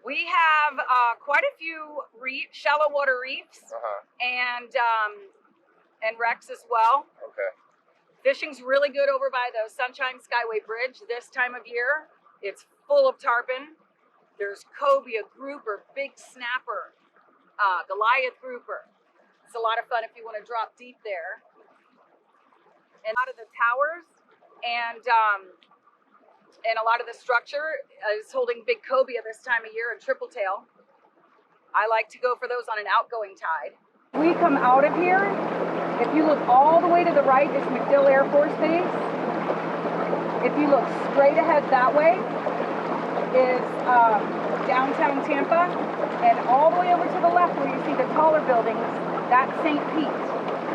We have quite a few shallow water reefs and wrecks as well. Okay. Fishing's really good over by the Sunshine Skyway Bridge this time of year. It's full of tarpon. There's cobia, grouper, big snapper, Goliath grouper. It's a lot of fun if you want to drop deep there. And a lot of the towers and a lot of the structure is holding big cobia this time of year and triple tail. I like to go for those on an outgoing tide. We come out of here. If you look all the way to the right, it's MacDill Air Force Base. If you look straight ahead that way is downtown Tampa. And all the way over to the left where you see the taller buildings, that's St. Pete.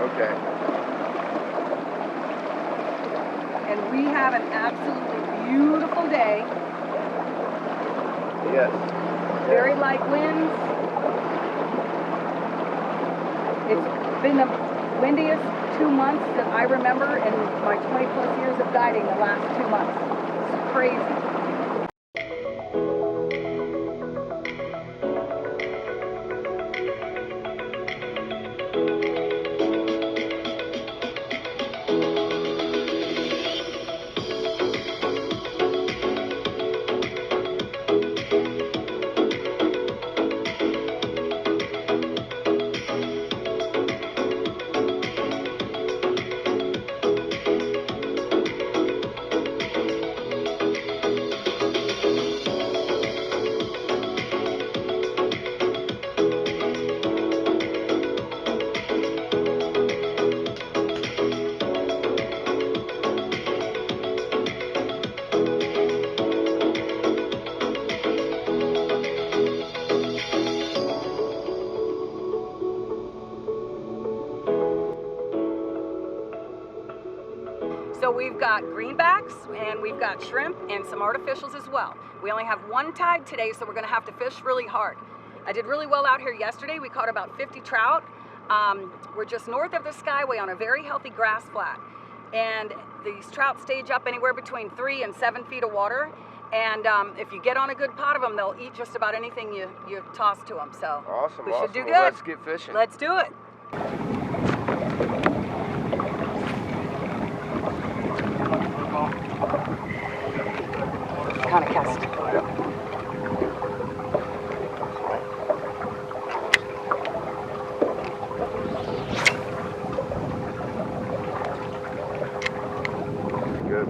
Okay. And we have an absolutely beautiful day. Yes. Very light winds. It's been the windiest 2 months that I remember in my 20 plus years of guiding. The last 2 months. It's crazy. So we've got greenbacks and we've got shrimp and some artificials as well. We only have one tide today, so we're gonna have to fish really hard. I did really well out here yesterday. We caught about 50 trout. We're just north of the Skyway on a very healthy grass flat. And these trout stage up anywhere between 3 and 7 feet of water. And if you get on a good pot of them, they'll eat just about anything you toss to them. So awesome, we should do good. Well, let's get fishing. Let's do it. Kind of cast. Good.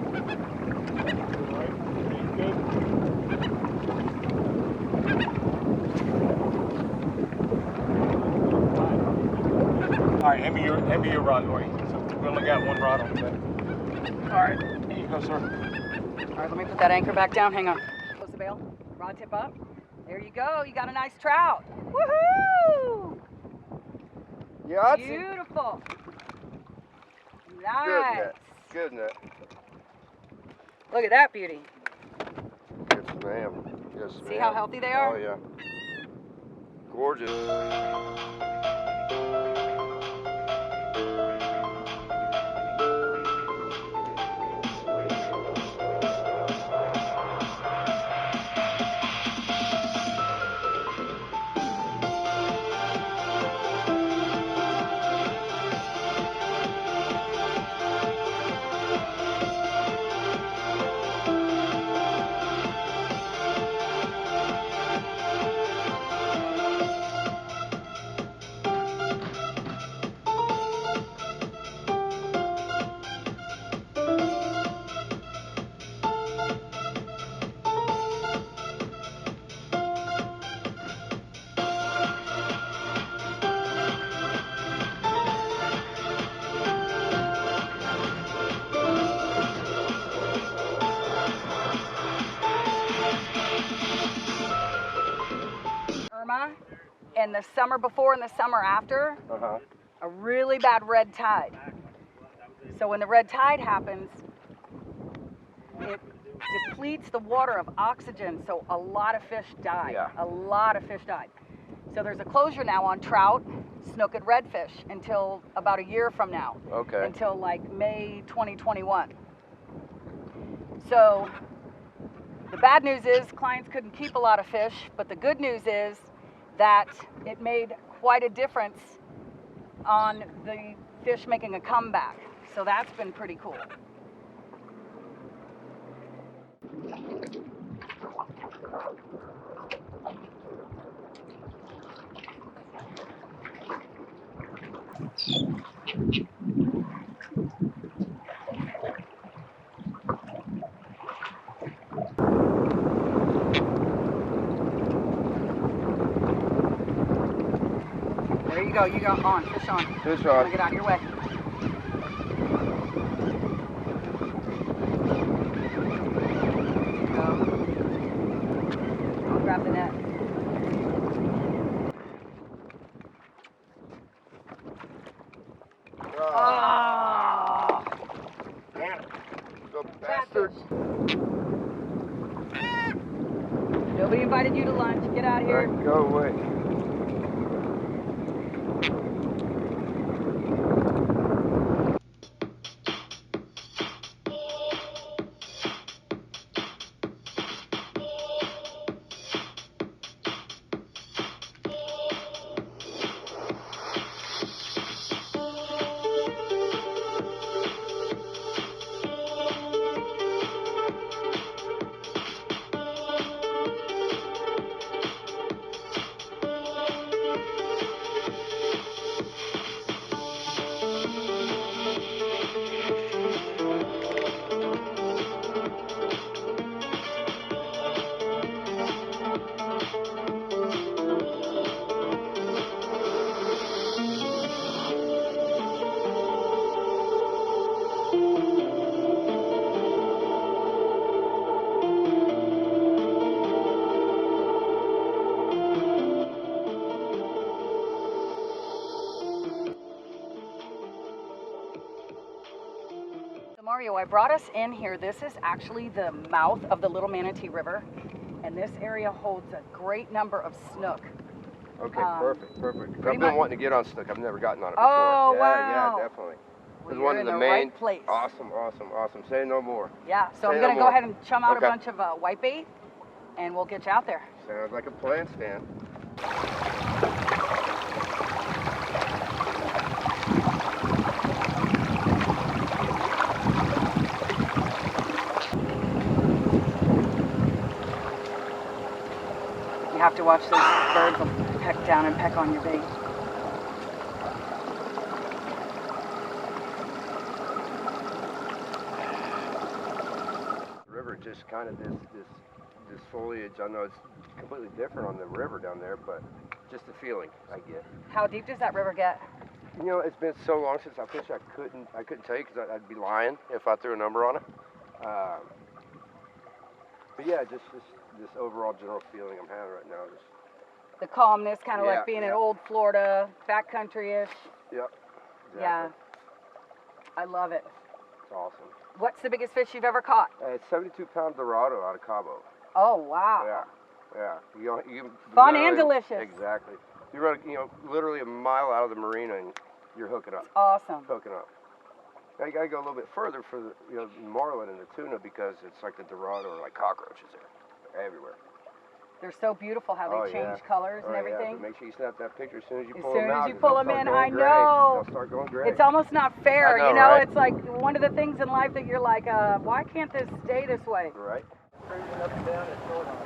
All right, hand me your rod, Lori. So we only got one rod on the bed. All right, here you go, sir. All right, let me put that anchor back down. Hang on. Close the bail. Rod tip up. There you go. You got a nice trout. Woohoo! Yeah, Beautiful. Good Nice. net. Good net. Look at that beauty. Yes, ma'am. Yes, ma'am. See how healthy they are? Oh, yeah. Gorgeous. And the summer before and the summer after, a really bad red tide. So when the red tide happens, it depletes the water of oxygen, so a lot of fish die. Yeah. A lot of fish died. So there's a closure now on trout, snook, and redfish until about a year from now. Okay. Until like May 2021. So The bad news is clients couldn't keep a lot of fish, but the good news is that it made quite a difference on the fish making a comeback. So that's been pretty cool. There you go, you got on, fish on. Fish I'm gonna on. get out of your way. There you go. I'll grab the net. Ah, Oh, damn it. Go bastard. Nobody invited you to lunch. Get out of here. Right, go away. Mario, I brought us in here. This is actually the mouth of the Little Manatee River, and this area holds a great number of snook. Okay, perfect. I've pretty been much- wanting to get on snook. I've never gotten on it before. Oh, yeah, wow. Yeah, definitely. Well, This is you're one in of the the main. right place. Awesome. Say no more. Yeah, so Say I'm no gonna go more. ahead and chum out Okay. a bunch of whitebait, and we'll get you out there. Sounds like a plan, Stan. You have to watch those birds will peck down and peck on your bait. The river just kind of this foliage. I know it's completely different on the river down there, but just the feeling I get. How deep does that river get? You know, it's been so long since I fished. I couldn't tell you because I'd be lying if I threw a number on it. But yeah, just this overall general feeling I'm having right now. Just, The calmness, kind of Yeah, like being in yeah. old Florida, backcountry-ish. yep. Exactly. Yeah, I love it. It's awesome. What's the biggest fish you've ever caught? It's 72-pound Dorado out of Cabo. Oh, wow. Yeah. You Fun literally- and delicious. Exactly. You run, literally a mile out of the marina and you're hooking up. Awesome. Hooking up. Now you gotta go a little bit further for the, marlin and the tuna because it's like the Dorado are like cockroaches there. They're everywhere. They're so beautiful how they change colors and Yeah, everything. but make sure you snap that picture as soon as you As pull soon them as out. you 'cause pull they'll them in, start I going gray. know. They'll start going gray. It's almost not fair, I know, right? It's like one of the things in life that you're like, why can't this stay this way? Right. Cruising up and down that short on.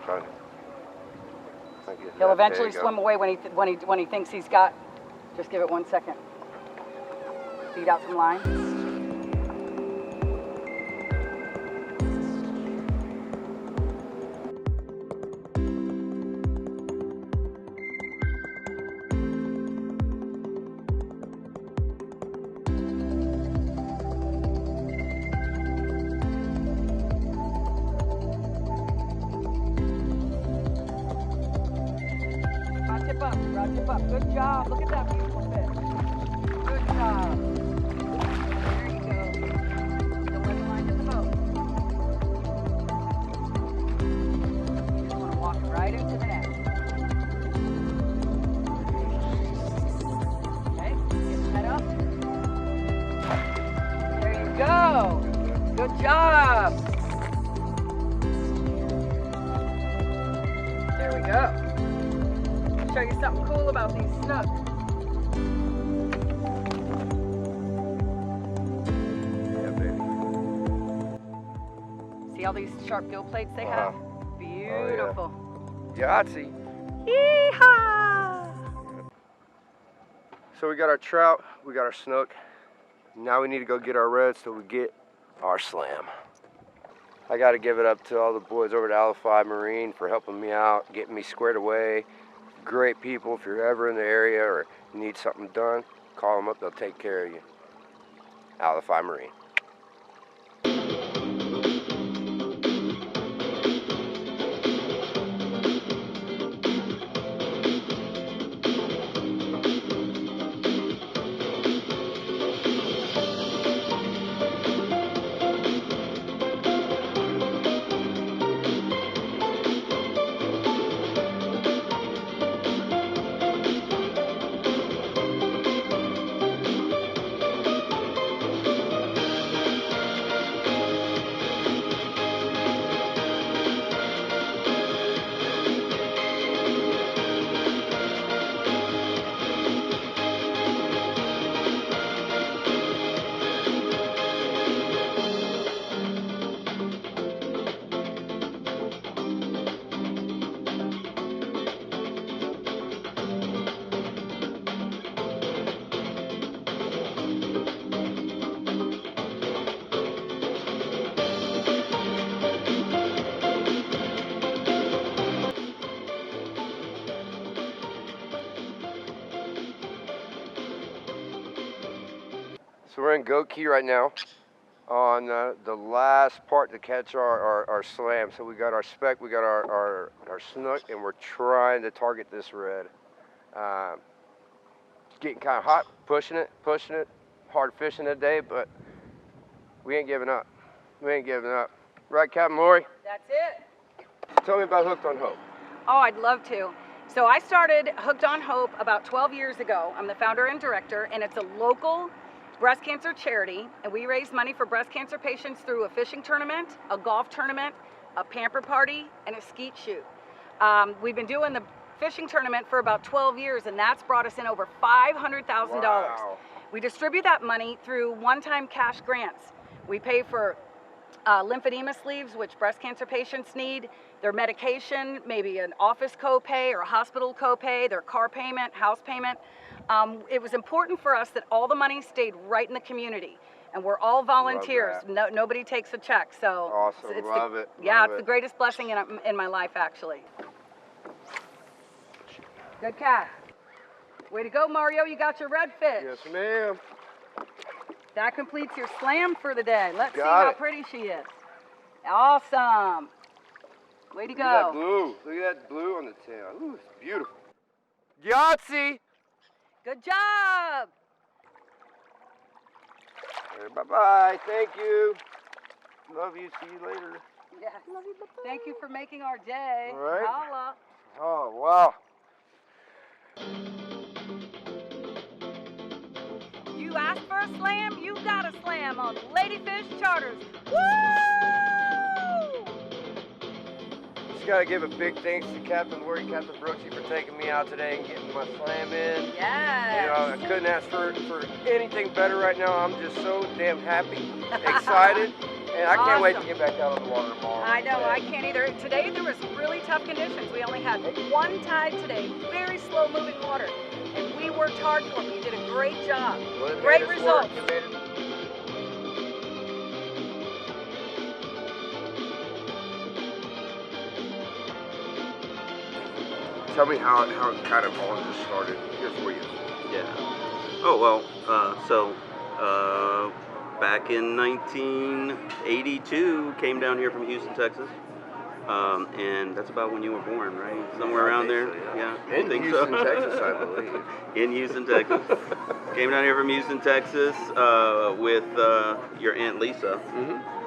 Trying to get He'll that. eventually There you go. swim away when he thinks he's got. Just give it 1 second. Feed out some line. Rod tip up. Good job. Look at that beautiful fish. Good job. There you go. Don't let the line hit the boat. go. Show you something cool about these snook. Yeah, baby. See all these sharp gill plates they have? Beautiful. Yahtzee. Yeehaw! So we got our trout, we got our snook. Now we need to go get our reds so we get our slam. I got to give it up to all the boys over at Alpha Marine for helping me out, getting me squared away. Great people. If you're ever in the area or need something done, call them up. They'll take care of you. Alpha Marine. So we're in Goat Key right now on the last part to catch our slam. So we got our speck, we got our snook, and we're trying to target this red. It's getting kind of hot, pushing it, hard fishing today, but we ain't giving up. We ain't giving up. Right, Captain Lori? That's it. Tell me about Hooked on Hope. Oh, I'd love to. So I started Hooked on Hope about 12 years ago. I'm the founder and director, and it's a local breast cancer charity, and we raise money for breast cancer patients through a fishing tournament, a golf tournament, a pamper party, and a skeet shoot. We've been doing the fishing tournament for about 12 years, and that's brought us in over $500,000. Wow. We distribute that money through one-time cash grants. We pay for lymphedema sleeves, which breast cancer patients need, their medication, maybe an office copay or a hospital copay, their car payment, house payment. It was important for us that all the money stayed right in the community, and we're all volunteers. Nobody takes a check, so Awesome, it's love it. Yeah, love it's it. the greatest blessing in my life, actually. Good catch. Way to go, Mario! You got your redfish. Yes, ma'am. That completes your slam for the day. Let's see Got how it. pretty she is. Awesome. Way to Look at that go. blue. Look at that blue on the tail. Ooh, it's beautiful. Yahtzee. Good job. Bye-bye. Thank you. Love you. See you later. Yeah. Thank you for making our day. All right. Holla. Oh, wow. You asked for a slam, you got a slam on Ladyfish Charters. Woo! Just got to give a big thanks to Captain Lori, Captain Brooksy for taking me out today and getting my slam in. Yes. You know, I couldn't ask for anything better right now. I'm just so damn happy, excited, and I can't wait to get back out on the water tomorrow. I know, I can't either. Today there was really tough conditions. We only had one tide today, very slow moving water. And we worked hard for it. You did a great job. Well, it Great made us results. work. It made it- Tell me how it kind of all just started here for you. Yeah. Oh, well, back in 1982, came down here from Houston, Texas. And that's about when you were born, right? Somewhere around there? Yeah. I In think Houston, so. Texas, I believe. In Houston, Texas. Came down here from Houston, Texas, with your Aunt Lisa,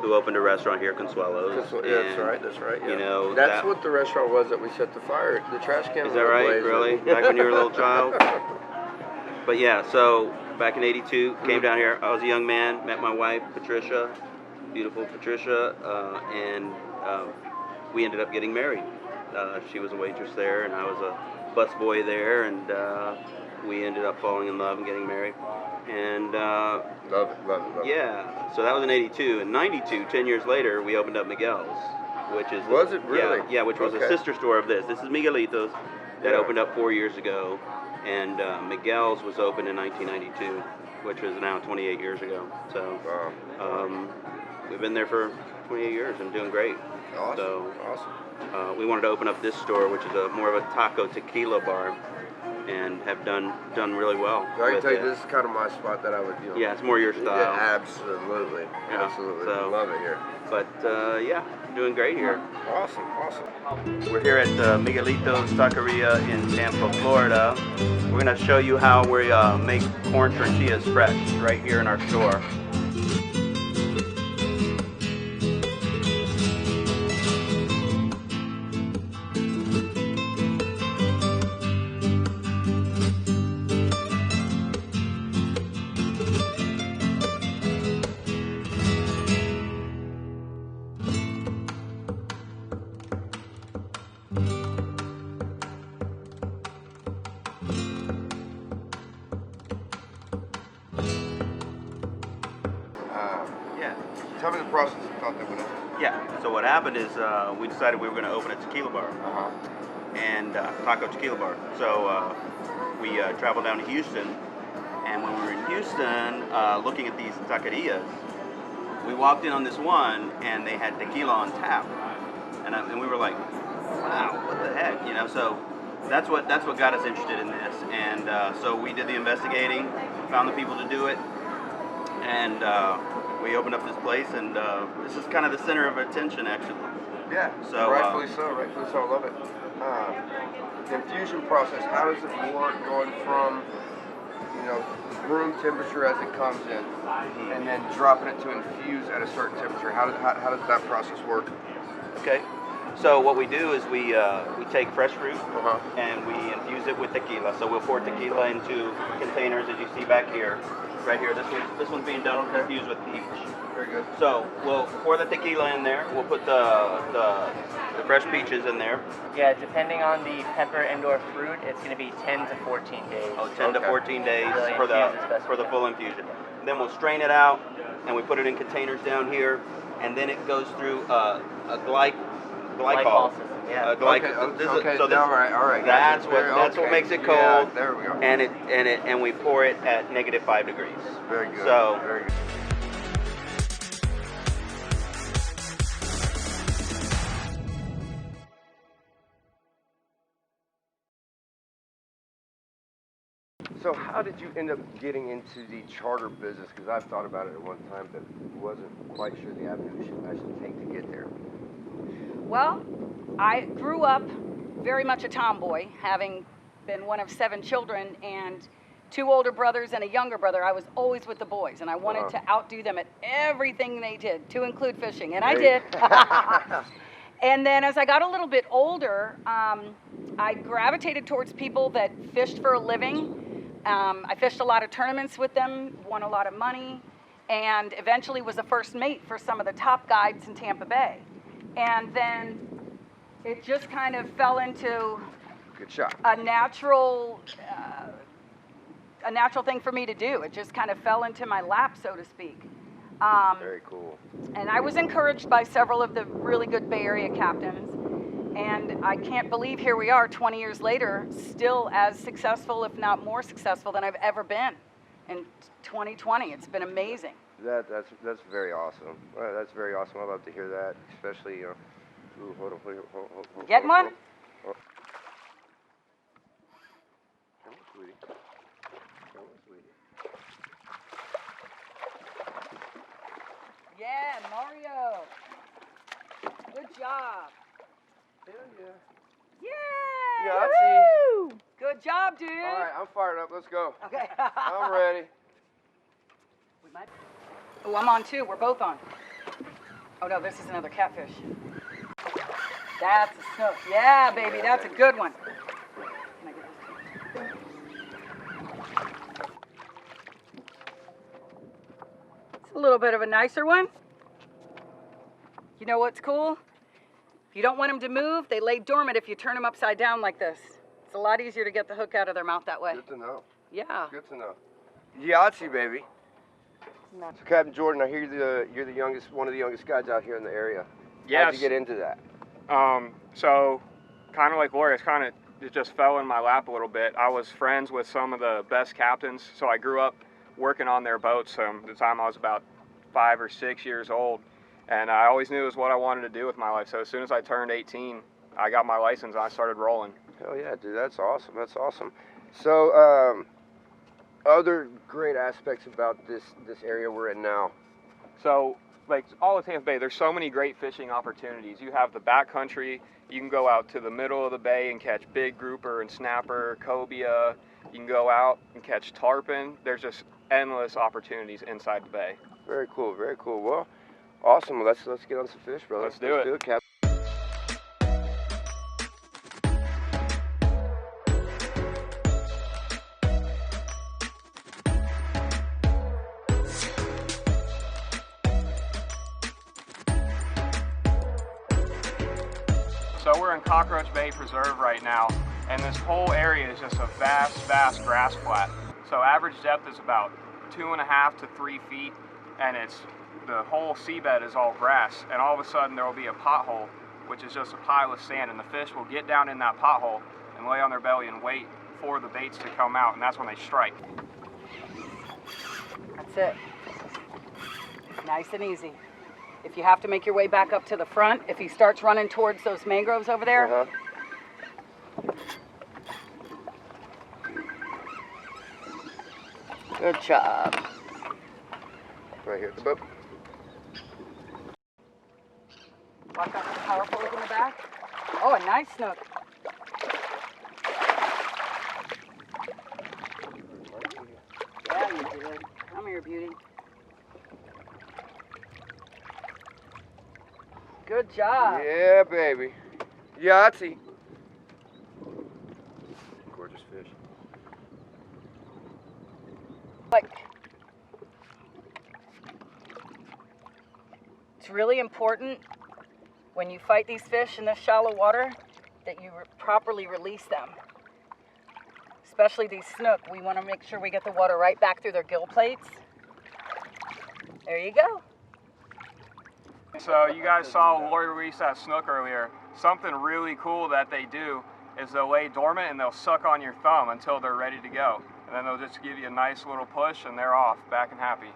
who opened a restaurant here, Consuelo's. That's right. Yeah. You know, that's what the restaurant was that we set the trash can. Is that right? Really? Back when you were a little child? But yeah, so back in 82, came down here. I was a young man, met my wife, Patricia, beautiful Patricia, and we ended up getting married. She was a waitress there, and I was a busboy there, and we ended up falling in love and getting married. And Love it. yeah, so that was in '82. In '92, 10 years later, we opened up Miguel's, which is Was it really? Yeah, which was a sister store of this. This is Miguelitos that opened up 4 years ago, and Miguel's was opened in 1992, which was now 28 years ago. So we've been there for 28 years and doing great. Awesome. So Awesome. we wanted to open up this store, which is more of a taco tequila bar, and have done really well. I can with tell you, it. this is kind of my spot that I would, you know. Yeah, it's more your style. Yeah, absolutely. Yeah, Absolutely. so- Love it here. But yeah, doing great here. Awesome. Awesome. We're here at Miguelitos Taqueria in Tampa, Florida. We're gonna show you how we make corn tortillas fresh right here in our store. Yeah. Tell me the process you thought that would have. Yeah. So what happened is we decided we were gonna open a tequila bar. And taco tequila bar. So we traveled down to Houston, and when we were in Houston looking at these taquerias, we walked in on this one, and they had tequila on tap, and we were like, wow, what the heck, you know? So that's what got us interested in this, and so we did the investigating, found the people to do it, and we opened up this place, and this is kind of the center of attention, actually. Yeah. So, rightfully so. Rightfully so. I love it. The infusion process. How does it work going from, you know, room temperature as it comes in, and then dropping it to infuse at a certain temperature? How does that process work? Okay. So what we do is we take fresh fruit Uh-huh. and we infuse it with tequila. So we'll pour tequila into containers, as you see back here, right here. This one's being done infused with peach. Very good. So we'll pour the tequila in there. We'll put the fresh peaches in there. Yeah, depending on the pepper and/or fruit, it's going to be 10 to 14 days. Oh, 10 to 14 days Really for infuse it best the we can. full infusion. Then we'll strain it out, and we put it in containers down here, and then it goes through a glycol. Glycol system, yeah. All right. That's Gotcha. what Okay. makes it Yeah, cold. there we go. And we pour it at -5 degrees. Very good. So Very good. So how did you end up getting into the charter business? Because I've thought about it at one time, but wasn't quite sure the avenue I should take to get there. Well, I grew up very much a tomboy, having been one of 7 children and 2 older brothers and a younger brother. I was always with the boys, and I wanted to outdo them at everything they did, to include fishing, and I did. And then as I got a little bit older, I gravitated towards people that fished for a living. I fished a lot of tournaments with them, won a lot of money, and eventually was a first mate for some of the top guides in Tampa Bay. And then it just kind of fell into Good shot. a natural thing for me to do. It just kind of fell into my lap, so to speak. Very cool. And I was encouraged by several of the really good Bay Area captains. And I can't believe here we are 20 years later, still as successful, if not more successful than I've ever been in 2020. It's been amazing. That's very awesome. That's very awesome. I love to hear that, especially, you know. Ooh, hold on. Get one? Come on, sweetie. Come on, sweetie. Yeah, Mario. Good job. Hell yeah. Yay! Yeah, I Woo! Good job, dude. All right, I'm fired up. Let's go. Okay. I'm ready. Oh, I'm on too. We're both on. Oh no, this is another catfish. That's a snook. Yeah, baby, that's a good one. Can I get this? It's a little bit of a nicer one. You know what's cool? If you don't want them to move, they lay dormant if you turn them upside down like this. It's a lot easier to get the hook out of their mouth that way. Good to know. Yeah. Good to know. Yahtzee, baby. So Captain Jordan, I hear you're the youngest, one of the youngest guys out here in the area. Yes. How'd you get into that? So kind of like Lori, it just fell in my lap a little bit. I was friends with some of the best captains, so I grew up working on their boats from the time I was about 5 or 6 years old. And I always knew it was what I wanted to do with my life. So as soon as I turned 18, I got my license and I started rolling. Hell yeah, dude, that's awesome. That's awesome. So, other great aspects about this area we're in now. So, like all of Tampa Bay, there's so many great fishing opportunities. You have the backcountry. You can go out to the middle of the bay and catch big grouper and snapper, cobia. You can go out and catch tarpon. There's just endless opportunities inside the bay. Very cool, very cool. Well, awesome. Well, let's get on some fish, brother. Let's do it, Cap. So we're in Cockroach Bay Preserve right now, and this whole area is just a vast, vast grass flat. So average depth is about 2.5 to 3 feet, and the whole seabed is all grass, and all of a sudden there will be a pothole, which is just a pile of sand, and the fish will get down in that pothole and lay on their belly and wait for the baits to come out, and that's when they strike. That's it. Nice and easy. If you have to make your way back up to the front, if he starts running towards those mangroves over there, good job. Right here at the boat. Watch out for the power poles in the back. Oh, a nice snook. Yeah, you did. Come here, beauty. Good job. Yeah, baby. Yahtzee. Gorgeous fish. Like, it's really important when you fight these fish in this shallow water that you properly release them. Especially these snook. We want to make sure we get the water right back through their gill plates. There you go. So you guys saw Lori release that snook earlier. Something really cool that they do is they'll lay dormant and they'll suck on your thumb until they're ready to go. And then they'll just give you a nice little push and they're off, back and happy.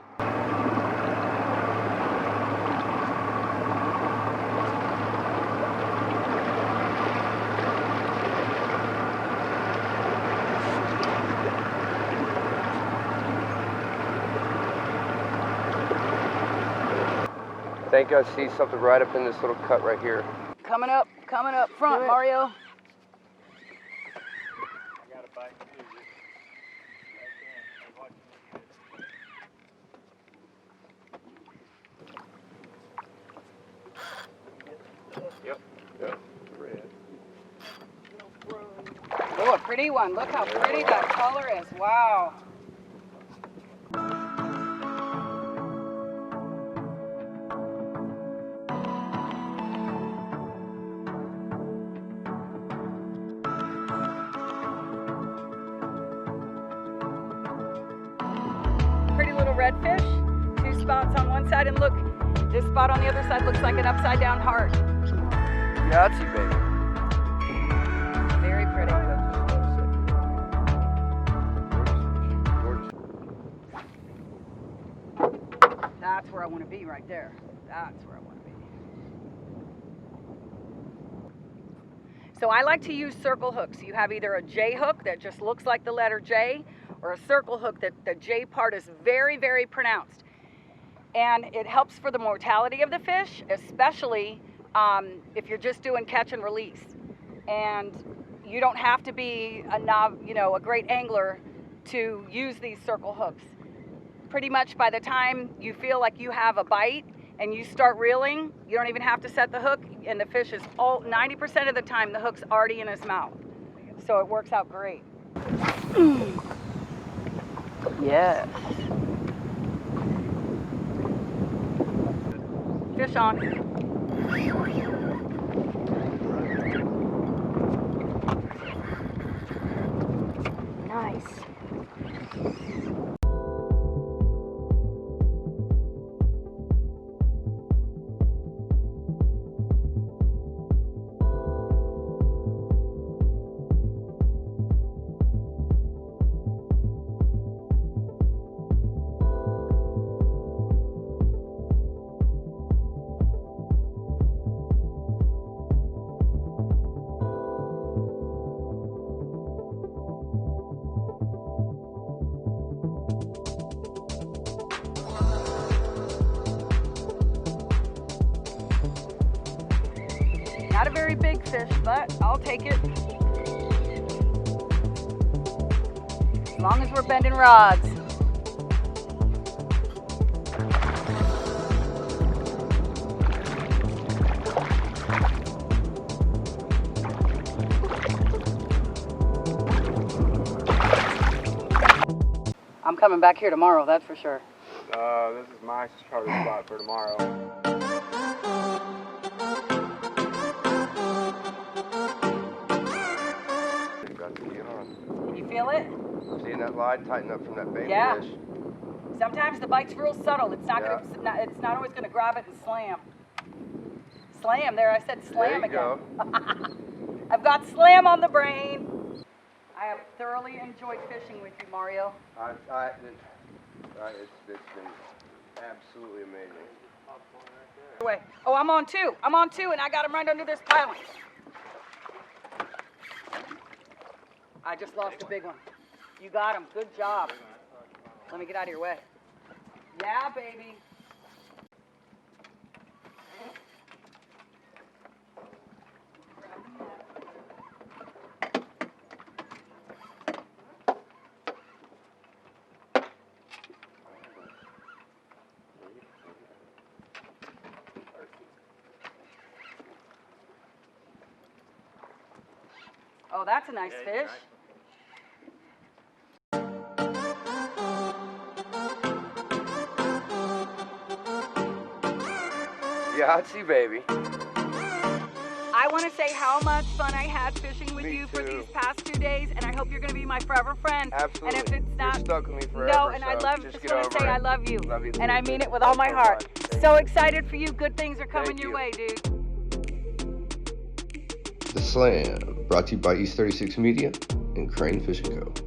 I think I see something right up in this little cut right here. Coming up front, Mario. I got a bite too. Yep. Yep. Red. Oh, a pretty one. Look how pretty that color is. Wow. Pretty little redfish. 2 spots on one side, and look, this spot on the other side looks like an upside down heart. Yahtzee, baby. Very pretty. That's where I want to be right there. That's where I want to be. So I like to use circle hooks. You have either a J hook that just looks like the letter J, or a circle hook that the J part is very, very pronounced. And it helps for the mortality of the fish, especially if you're just doing catch and release. And you don't have to be a great angler to use these circle hooks. Pretty much by the time you feel like you have a bite and you start reeling, you don't even have to set the hook, and the fish is 90% of the time the hook's already in his mouth. So it works out great. Yes. Fish on. Not a very big fish, but I'll take it. As long as we're bending rods. I'm coming back here tomorrow, that's for sure. This is my charter spot for tomorrow. Got to get on. Can you feel it? Seeing that line tighten up from that baby Yeah. fish. Sometimes the bite's real subtle. It's not Yeah. gonna. It's not always gonna grab it and slam. Slam. There, I said slam There you again. I've got slam on the brain. I have thoroughly enjoyed fishing with you, Mario. It's been absolutely amazing. Wait. Oh, I'm on two. I'm on two, and I got him right under this piling. I just lost a big one. You got him. Good job. Let me get out of your way. Yeah, baby. Oh, that's a nice fish. Yahtzee, baby. I want to say how much fun I had fishing with Me you for too. these past 2 days, and I hope you're going to be my forever friend. Absolutely. And if it's not, You're stuck with me forever. no, and I so love. just Just get want to over say it. I love you, Love you too, and I mean baby. it with all my Thanks so heart. much. Thank So you. excited for you. Good things are coming Thank your you. way, dude. The Slam, brought to you by East 36 Media and Crane Fishing Co.